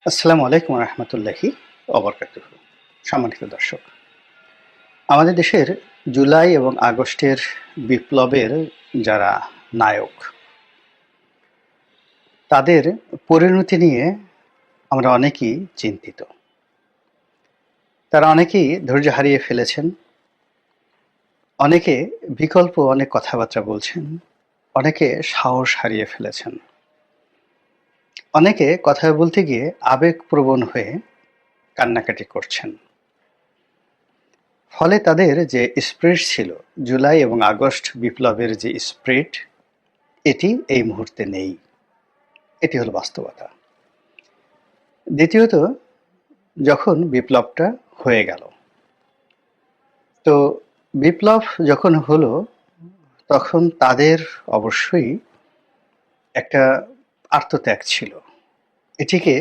আসসালামু আলাইকুম রহমতুল্লাহি অবরকাতুহু। সম্মানিত দর্শক, আমাদের দেশের জুলাই এবং আগস্টের বিপ্লবের যারা নায়ক, তাদের পরিণতি নিয়ে আমরা অনেকেই চিন্তিত। তারা অনেকেই ধৈর্য হারিয়ে ফেলেছেন, অনেকে বিকল্প অনেক কথাবার্তা বলছেন, অনেকে সাহস হারিয়ে ফেলেছেন, অনেকে কথা বলতে গিয়ে আবেগপ্রবণ হয়ে কান্নাকাটি করছেন। ফলে তাদের যে স্পিরিট ছিল, জুলাই এবং আগস্ট বিপ্লবের যে স্পিরিট, এটি এই মুহূর্তে নেই। এটি হলো বাস্তবতা। দ্বিতীয়ত, যখন বিপ্লবটা হয়ে গেল, তো বিপ্লব যখন হলো, তখন তাদের অবশ্যই একটা আত্মত্যাগ ছিল। এটিকে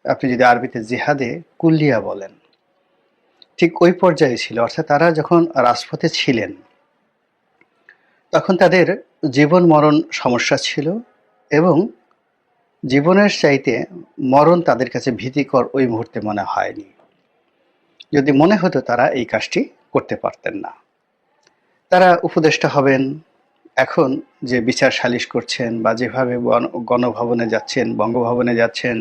আপনি যদি আরবিতে জিহাদে কুল্লিয়া বলেন, ঠিক ওই পর্যায়ে ছিল। অর্থাৎ তারা যখন রাজপথে ছিলেন, তখন তাদের জীবন মরণ সমস্যা ছিল, এবং জীবনের চাইতে মরণ তাদের কাছে ভীতিকর ওই মুহূর্তে মনে হয়নি। যদি মনে হতো, তারা এই কাজটি করতে পারতেন না। তারা উপদেষ্টা হবেন, এখন যে বিচার সালিশ করছেন বা যেভাবে গণভবনে যাচ্ছেন, বঙ্গভবনে যাচ্ছেন,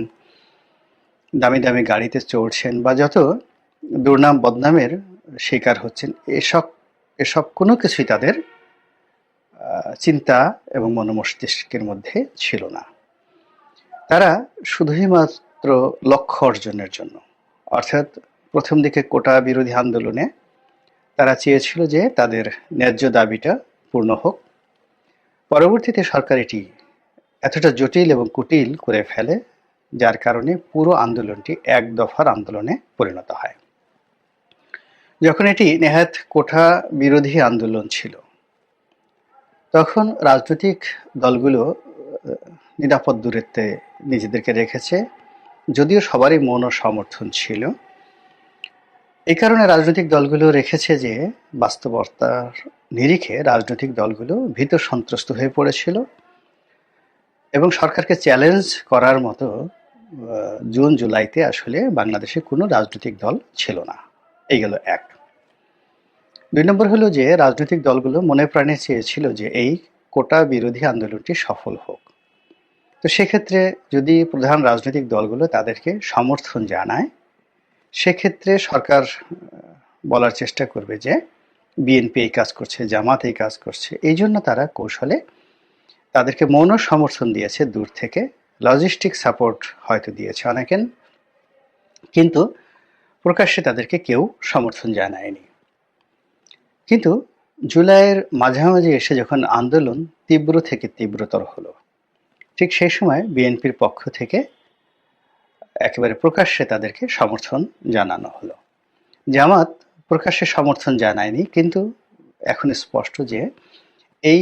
দামি দামি গাড়িতে চড়ছেন, বা যত দুর্নাম বদনামের শিকার হচ্ছেন, এসব এসব কোনো কিছুই তাদের চিন্তা এবং মনোমস্তিষ্কের মধ্যে ছিল না। তারা শুধুই মাত্র লক্ষ্য অর্জনের জন্য, অর্থাৎ প্রথম দিকে কোটা বিরোধী আন্দোলনে তারা চেয়েছিল যে তাদের ন্যায্য দাবিটা পূর্ণ হোক। পরবর্তীতে সরকার এটি এতটা জটিল এবং কুটিল করে ফেলে, যার কারণে পুরো আন্দোলনটি এক দফার আন্দোলনে পরিণত হয়। যখন এটি নেহাত কোটা বিরোধী আন্দোলন ছিল, তখন রাজনৈতিক দলগুলো নিরাপদ দূরত্বে নিজেদেরকে রেখেছে, যদিও সবারই মন ও সমর্থন ছিল। এই কারণে রাজনৈতিক দলগুলো রেখেছে যে বাস্তবতার নিরিখে রাজনৈতিক দলগুলো ভীত সন্ত্রস্ত হয়ে পড়েছিল, এবং সরকারকে চ্যালেঞ্জ করার মতো জুন জুলাইতে আসলে বাংলাদেশে কোনো রাজনৈতিক দল ছিল না। এই গেল এক। ২ নম্বর হলো যে রাজনৈতিক দলগুলো মনে প্রাণে চেয়েছিল যে এই কোটা বিরোধী আন্দোলনটি সফল হোক। তো সেক্ষেত্রে যদি প্রধান রাজনৈতিক দলগুলো তাদেরকে সমর্থন জানায়, সেক্ষেত্রে সরকার বলার চেষ্টা করবে যে বিএনপি এই কাজ করছে, জামাত এই কাজ করছে। এই জন্য তারা কৌশলে তাদেরকে মৌন সমর্থন দিয়েছে দূর থেকে, লজিস্টিক সাপোর্ট হয়তো দিয়েছে অনেকেন, কিন্তু প্রকাশ্যে তাদেরকে কেউ সমর্থন জানায়নি। কিন্তু জুলাইয়ের মাঝামাঝি এসে যখন আন্দোলন তীব্র থেকে তীব্রতর হলো, ঠিক সেই সময় বিএনপির পক্ষ থেকে একেবারে প্রকাশ্যে তাদেরকে সমর্থন জানানো হলো। জামাত প্রকাশ্যে সমর্থন জানায়নি, কিন্তু এখন স্পষ্ট যে এই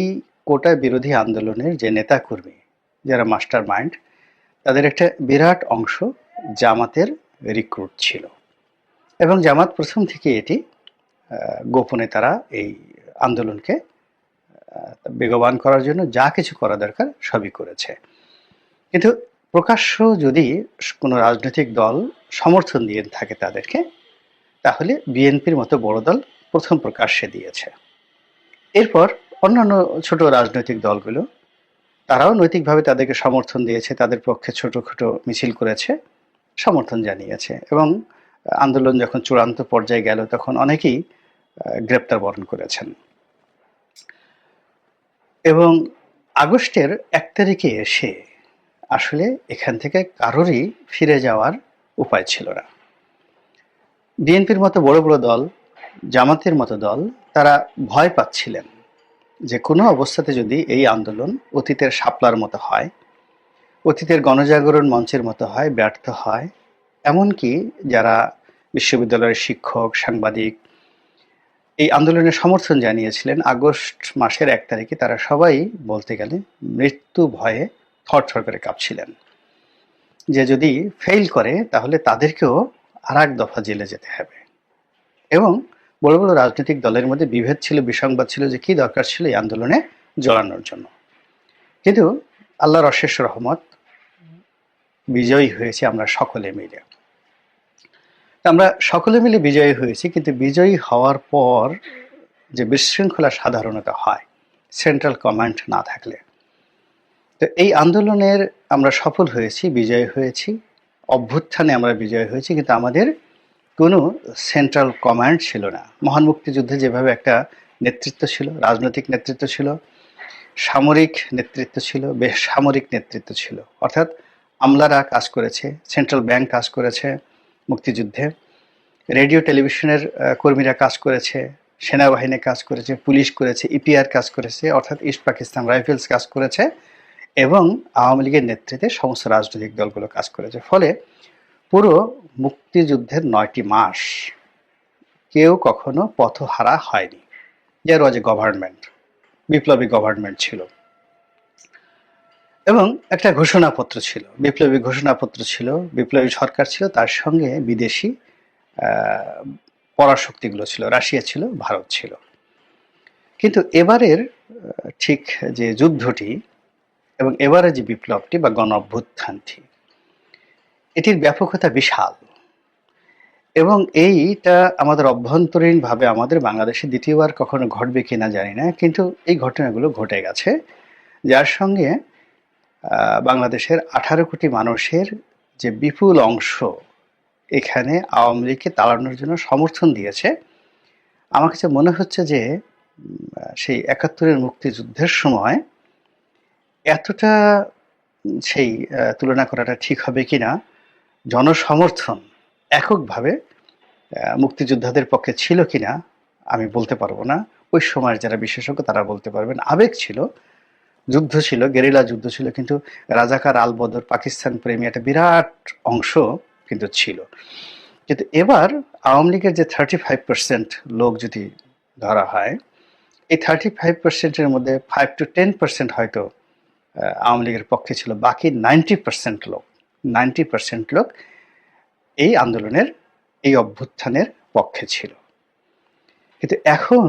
কোটা বিরোধী আন্দোলনের যে নেতাকর্মী, যারা মাস্টার মাইন্ড, তাদের একটা বিরাট অংশ জামাতের রিক্রুট ছিল, এবং জামাত প্রথম থেকে এটি গোপনে তারা এই আন্দোলনকে বেগবান করার জন্য যা কিছু করা দরকার সবই করেছে। কিন্তু প্রকাশ্য যদি কোনো রাজনৈতিক দল সমর্থন দিয়ে থাকে তাদেরকে, তাহলে বিএনপির মতো বড় দল প্রথম প্রকাশ্যে দিয়েছে। এরপর অন্যান্য ছোট রাজনৈতিক দলগুলো, তারাও নৈতিকভাবে তাদেরকে সমর্থন দিয়েছে, তাদের পক্ষে ছোটখাটো মিছিল করেছে, সমর্থন জানিয়েছে, এবং আন্দোলন যখন চূড়ান্ত পর্যায়ে গেল, তখন অনেকেই গ্রেপ্তার বরণ করেছেন। এবং আগস্টের ১ তারিখে এসে আসলে এখান থেকে কারোরই ফিরে যাওয়ার উপায় ছিল না। বিএনপির মতো বড় বড় দল, জামাতের মতো দল, তারা ভয় পাচ্ছিলেন যে কোনো অবস্থাতে যদি এই আন্দোলন অতীতের শাপলার মতো হয়, অতীতের গণজাগরণ মঞ্চের মতো হয়, ব্যর্থ হয়, এমনকি যারা বিশ্ববিদ্যালয়ের শিক্ষক, সাংবাদিক এই আন্দোলনের সমর্থন জানিয়েছিলেন, আগস্ট মাসের ১ তারিখে তারা সবাই বলতে গেলে মৃত্যু ভয়ে থরথর করে কাঁপছিলেন যে যদি ফেইল করে তাহলে তাদেরকেও আর এক দফা জেলে যেতে হবে। এবং বড় বড় রাজনৈতিক দলের মধ্যে বিভেদ ছিল, বিসংবাদ ছিল যে কি দরকার ছিল এই আন্দোলনে জড়ানোর জন্য। কিন্তু আল্লাহর অশেষ রহমত, বিজয়ী হয়েছি আমরা সকলে মিলে। আমরা সকলে মিলে বিজয়ী হয়েছি, কিন্তু বিজয়ী হওয়ার পর যে বিশৃঙ্খলা সাধারণত হয় সেন্ট্রাল কমান্ড না থাকলে, তো এই আন্দোলনের আমরা সফল হয়েছি, বিজয়ী হয়েছি, অভ্যুত্থানে আমরা বিজয়ী হয়েছি, কিন্তু আমাদের কোনো সেন্ট্রাল কমান্ড ছিল না। মহান মুক্তিযুদ্ধে যেভাবে একটা নেতৃত্ব ছিল, রাজনৈতিক নেতৃত্ব ছিল, সামরিক নেতৃত্ব ছিল, বেসামরিক নেতৃত্ব ছিল, অর্থাৎ আমলারা কাজ করেছে, সেন্ট্রাল ব্যাংক কাজ করেছে মুক্তিযুদ্ধে, রেডিও টেলিভিশনের কর্মীরা কাজ করেছে, সেনাবাহিনী কাজ করেছে, পুলিশ করেছে, ইপিআর কাজ করেছে, অর্থাৎ ইস্ট পাকিস্তান রাইফেলস কাজ করেছে, এবং আওয়ামী লীগের নেতৃত্বে সমস্ত রাজনৈতিক দলগুলো কাজ করেছে। ফলে পুরো মুক্তিযুদ্ধের 9টি মাস কেউ কখনো পথহারা হয়নি। দেয়ার ওয়াজ এ গভর্নমেন্ট, বিপ্লবী গভর্নমেন্ট ছিল, এবং একটা ঘোষণাপত্র ছিল, বিপ্লবী ঘোষণাপত্র ছিল, বিপ্লবী সরকার ছিল, তার সঙ্গে বিদেশি পরাশক্তিগুলো ছিল, রাশিয়া ছিল, ভারত ছিল। কিন্তু এবারের ঠিক যে যুদ্ধটি এবং এবারে যে বিপ্লবটি বা গণ অভ্যুত্থানটি, এটির ব্যাপকতা বিশাল, এবং এইটা আমাদের অভ্যন্তরীণভাবে আমাদের বাংলাদেশে দ্বিতীয়বার কখনো ঘটবে কিনা জানি না, কিন্তু এই ঘটনাগুলো ঘটে গেছে, যার সঙ্গে বাংলাদেশের 18 কোটি মানুষের যে বিপুল অংশ এখানে আওয়ামী লীগকে তাড়ানোর জন্য সমর্থন দিয়েছে। আমার কাছে মনে হচ্ছে যে সেই 71-এর মুক্তিযুদ্ধের সময় এতটা সেই তুলনা করাটা ঠিক হবে কিনা, জনসমর্থন এককভাবে মুক্তিযোদ্ধাদের পক্ষে ছিল কিনা আমি বলতে পারবো না। ওই সময়ের যারা বিশেষজ্ঞ তারা বলতে পারবেন। আবেগ ছিল, যুদ্ধ ছিল, গেরিলা যুদ্ধ ছিল, কিন্তু রাজাকার আলবদর পাকিস্তান প্রেমী একটা বিরাট অংশ কিন্তু ছিল। কিন্তু এবার আওয়ামী লীগের যে 35% লোক যদি ধরা হয়, এই 35%-এর মধ্যে 5 to 10% হয়তো আওয়ামী লীগের পক্ষে ছিল, বাকি 90% লোক এই আন্দোলনের, এই অভ্যুত্থানের পক্ষে ছিল। কিন্তু এখন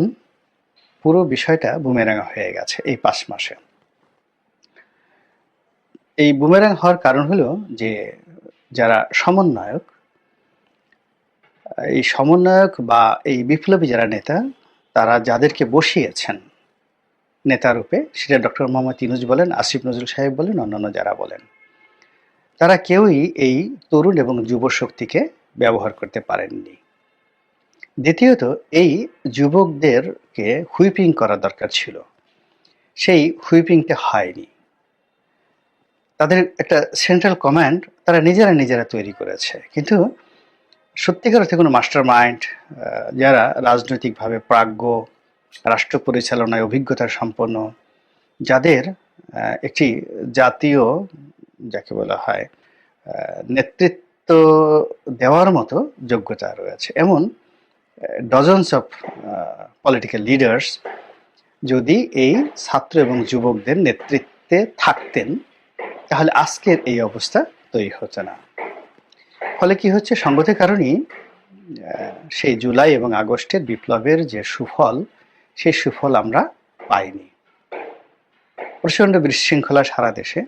পুরো বিষয়টা বুমেরাং হয়ে গেছে এই 5 মাসে। এই বুমেরাং হওয়ার কারণ হলো যে যারা সমন্বয়ক, এই সমন্বয়ক বা এই বিপ্লবী যারা নেতা, তারা যাদেরকে বসিয়েছেন নেতা রূপে, সেটা ডক্টর মোহাম্মদ ইউনূস বলেন, আসিফ নজরুল সাহেব বলেন, অন্যান্য যারা বলেন, তারা কেউই এই তরুণ এবং যুব শক্তিকে ব্যবহার করতে পারেননি। দ্বিতীয়ত, এই যুবকদেরকে হুইপিং করা দরকার ছিল, সেই হুইপিংটা হয়নি। তাদের একটা সেন্ট্রাল কমান্ড তারা নিজেরা তৈরি করেছে, কিন্তু সত্যিকার অর্থে কোনো মাস্টার মাইন্ড, যারা রাজনৈতিকভাবে প্রাজ্ঞ, রাষ্ট্র পরিচালনায় অভিজ্ঞতা সম্পন্ন, যাদের একটি জাতীয়, যাকে বলা হয়, নেতৃত্ব দেওয়ার মতো যোগ্যতা রয়েছে, এমন ডজনস অফ পলিটিক্যাল লিডার্স যদি এই ছাত্র এবং যুবকদের নেতৃত্বে থাকতেন, তাহলে আজকের এই অবস্থা তৈরি হতো না। ফলে কি হচ্ছে, সঙ্গত কারণেই সেই জুলাই এবং আগস্টের বিপ্লবের যে সুফল, সেই সুফল আমরা পাইনি। প্রচণ্ড বিশৃঙ্খলা সারা দেশে,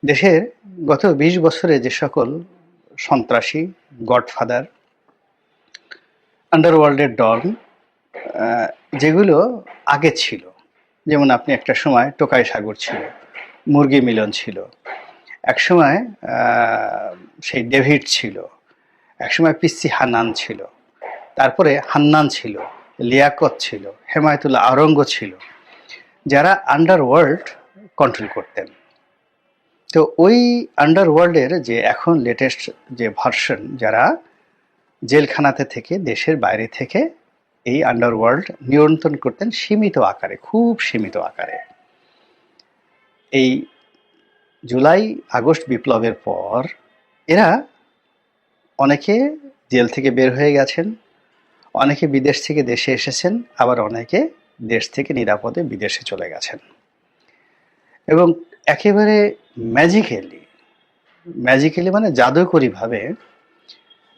দেশের গত 20 বছরে যে সকল সন্ত্রাসী, গডফাদার, আন্ডারওয়ার্ল্ডের ডন যেগুলো আগে ছিল, যেমন আপনি একটা সময় টোকাই সাগর ছিল, মুরগি মিলন ছিল, একসময় সেই ডেভিড ছিল, একসময় পিসি হান্নান ছিল, তারপরে হান্নান ছিল, লিয়াকত ছিল, হেমায়েতুল্লাহ আওরঙ্গ ছিল, যারা আন্ডারওয়ার্ল্ড কন্ট্রোল করতেন। তো ওই আন্ডারওয়ার্ল্ডের যে এখন লেটেস্ট যে ভার্সন, যারা জেলখানাতে থেকে, দেশের বাইরে থেকে এই আন্ডারওয়ার্ল্ড নিয়ন্ত্রণ করতেন সীমিত আকারে, খুব সীমিত আকারে। এই জুলাই আগস্ট বিপ্লবের পর এরা অনেকে জেল থেকে বের হয়ে গেছেন, অনেকে বিদেশ থেকে দেশে এসেছেন, আবার অনেকে দেশ থেকে নিরাপদে বিদেশে চলে গেছেন, এবং একেবারে ম্যাজিক্যালি মানে জাদুকরীভাবে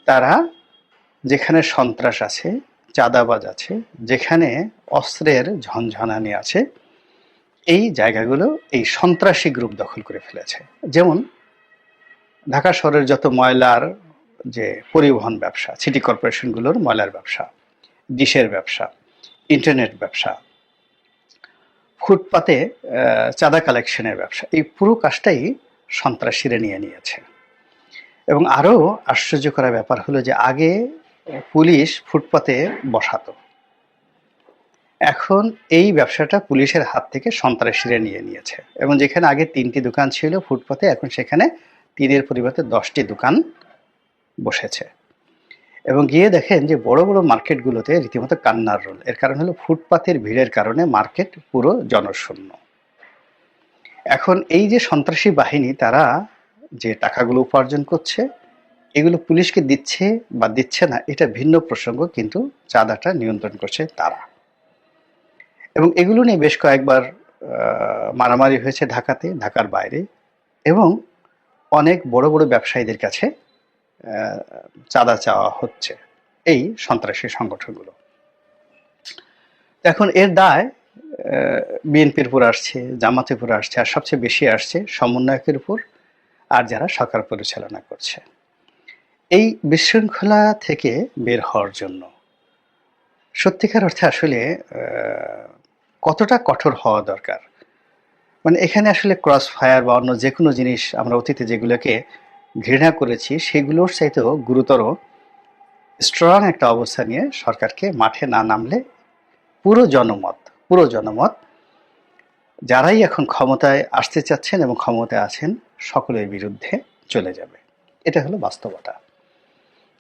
তারা যেখানে সন্ত্রাস আছে, চাঁদাবাজ আছে, যেখানে অস্ত্রের ঝনঝনানি আছে, এই জায়গাগুলো এই সন্ত্রাসী গ্রুপ দখল করে ফেলেছে। যেমন ঢাকা শহরের যত ময়লার যে পরিবহন ব্যবসা, সিটি কর্পোরেশনগুলোর ময়লার ব্যবসা, ডিশের ব্যবসা, ইন্টারনেট ব্যবসা, ফুটপাতে চাঁদা কালেকশনের ব্যবসা, এই পুরো কাজটাই সন্ত্রাসীরা নিয়ে নিয়েছে। এবং আরও আশ্চর্য করা ব্যাপার হলো যে আগে পুলিশ ফুটপাতে বসাতো, এখন এই ব্যবসাটা পুলিশের হাত থেকে সন্ত্রাসীরা নিয়ে নিয়েছে। এবং যেখানে আগে 3টি দোকান ছিল ফুটপাতে, এখন সেখানে 3-এর পরিবর্তে 10টি দোকান বসেছে। এবং গিয়ে দেখেন যে বড় বড় মার্কেটগুলোতে রীতিমতো কান্নার রোল। এর কারণ হলো ফুটপাতের ভিড়ের কারণে মার্কেট পুরো জনশূন্য। এখন এই যে সন্ত্রাসী বাহিনী তারা যে টাকাগুলো উপার্জন করছে, এগুলো পুলিশকে দিচ্ছে বা দিচ্ছে না এটা ভিন্ন প্রসঙ্গ, কিন্তু চাঁদাটা নিয়ন্ত্রণ করছে তারা। এবং এগুলো নিয়ে বেশ কয়েকবার মারামারি হয়েছে ঢাকাতে, ঢাকার বাইরে, এবং অনেক বড় বড় ব্যবসায়ীদের কাছে চাঁদা চাওয়া হচ্ছে এই সন্ত্রাসী সংগঠনগুলো। এখন এর দায় বিএনপির উপর আসছে, জামাতের উপর আসছে, আর সবচেয়ে বেশি আসছে সমন্বয়কের উপর আর যারা সরকার পরিচালনা করছে। এই বিশৃঙ্খলা থেকে বের হওয়ার জন্য সত্যিকার অর্থে আসলে কতটা কঠোর হওয়া দরকার। মানে এখানে আসলে ক্রস ফায়ার বা অন্য যে কোনো জিনিস আমরা অতীতে যেগুলোকে ঘৃণা করেছি সেগুলোর চাইতেও গুরুতর স্ট্রং একটা অবস্থা নিয়ে সরকারকে মাঠে না নামলে পুরো জনমত যারাই এখন ক্ষমতায় আসতে চাচ্ছেন এবং ক্ষমতায় আছেন সকলের বিরুদ্ধে চলে যাবে। এটা হলো বাস্তবতা।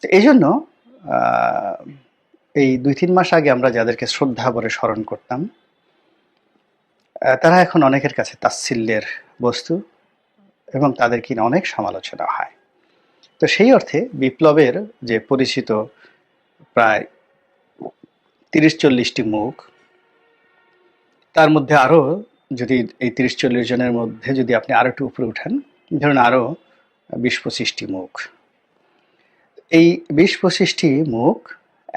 তো এই জন্য এই 2-3 মাস আগে আমরা যাদেরকে শ্রদ্ধা ভরে স্মরণ করতাম, তারা এখন অনেকের কাছে তাচ্ছিল্যের বস্তু এবং তাদেরকে নিয়ে অনেক সমালোচনা হয়। তো সেই অর্থে বিপ্লবের যে পরিচিত প্রায় 30-40টি মুখ, তার মধ্যে আরও যদি এই 30-40 জনের মধ্যে যদি আপনি আরও একটু উপরে উঠান, ধরুন আরও 20-25টি মুখ, এই 20-25টি মুখ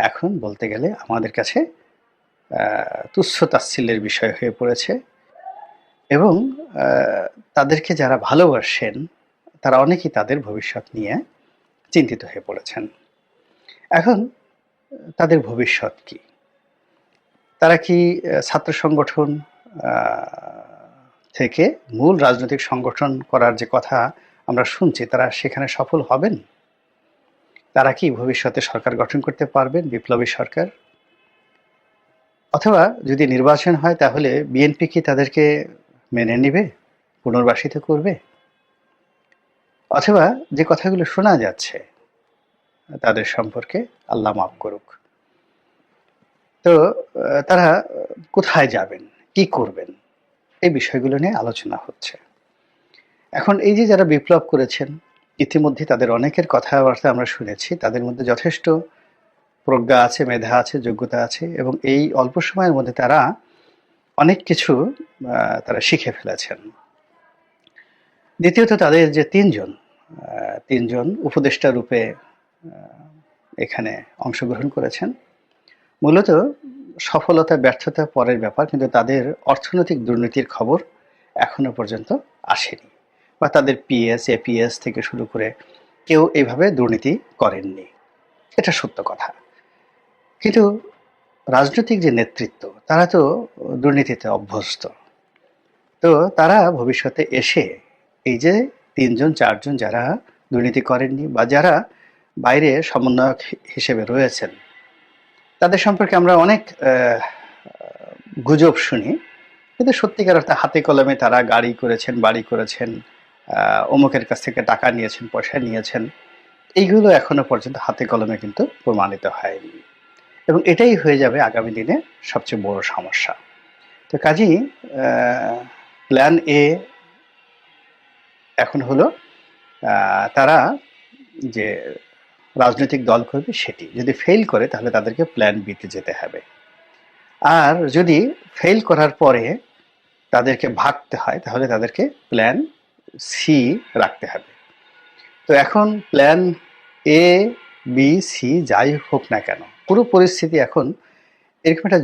এখন বলতে গেলে আমাদের কাছে তুচ্ছ তাচ্ছিল্যের বিষয় হয়ে পড়েছে। এবং তাদেরকে যারা ভালোবাসেন তারা অনেকেই তাদের ভবিষ্যৎ নিয়ে চিন্তিত হয়ে পড়েছেন। এখন তাদের ভবিষ্যৎ কি? তারা কি ছাত্র সংগঠন থেকে মূল রাজনৈতিক সংগঠন করার যে কথা আমরা শুনছি, তারা সেখানে সফল হবেন? তারা কি ভবিষ্যতে সরকার গঠন করতে পারবেন, বিপ্লবী সরকার? অথবা যদি নির্বাচন হয় তাহলে বিএনপি কি তাদেরকে মেনে নিবে, পুনর্বাসিত করবে? অথবা যে কথাগুলো শোনা যাচ্ছে তাদের সম্পর্কে, আল্লাহ মাফ করুক, তো তারা কোথায় যাবেন, কি করবেন, এই বিষয়গুলো নিয়ে আলোচনা হচ্ছে। এখন এই যে যারা বিপ্লব করেছেন, ইতিমধ্যে তাদের অনেকের কথাবার্তা আমরা শুনেছি, তাদের মধ্যে যথেষ্ট প্রজ্ঞা আছে, মেধা আছে, যোগ্যতা আছে, এবং এই অল্প সময়ের মধ্যে তারা অনেক কিছু তারা শিখে ফেলেছেন। দ্বিতীয়ত তাদের যে তিনজন উপদেষ্টা রূপে এখানে অংশগ্রহণ করেছেন, মূলত সফলতা ব্যর্থতা পরের ব্যাপার, কিন্তু তাদের অর্থনৈতিক দুর্নীতির খবর এখনো পর্যন্ত আসেনি, বা তাদের পিএস এপিএস থেকে শুরু করে কেউ এইভাবে দুর্নীতি করেননি, এটা সত্য কথা। কিন্তু রাজনৈতিক যে নেতৃত্ব তারা তো দুর্নীতিতে অভ্যস্ত। তো তারা ভবিষ্যতে এসে এই যে 3-4জন যারা দুর্নীতি করেননি বা যারা বাইরে সমন্বয়ক হিসেবে রয়েছেন, তাদের সম্পর্কে আমরা অনেক গুজব শুনি, কিন্তু সত্যিকার অর্থে হাতে কলমে তারা গাড়ি করেছেন, বাড়ি করেছেন, অমুকের কাছ থেকে টাকা নিয়েছেন, পয়সা নিয়েছেন, এইগুলো এখনো পর্যন্ত হাতে কলমে কিন্তু প্রমাণিত হয়নি। এবং এটাই হয়ে যাবে আগামী দিনে সবচেয়ে বড় সমস্যা। তো কাজেই প্ল্যান এ এখন হলো তারা যে রাজনৈতিক দল করবে সেটি যদি ফেল করে তাহলে তাদেরকে প্ল্যান বিতে যেতে হবে, আর যদি ফেল করার পরে তাদেরকে ভাগতে হয় তাহলে তাদেরকে প্ল্যান সি রাখতে হবে। তো এখন প্ল্যান এ বি সি যাই হোক না কেন, পুরো পরিস্থিতি এখন এরকম একটা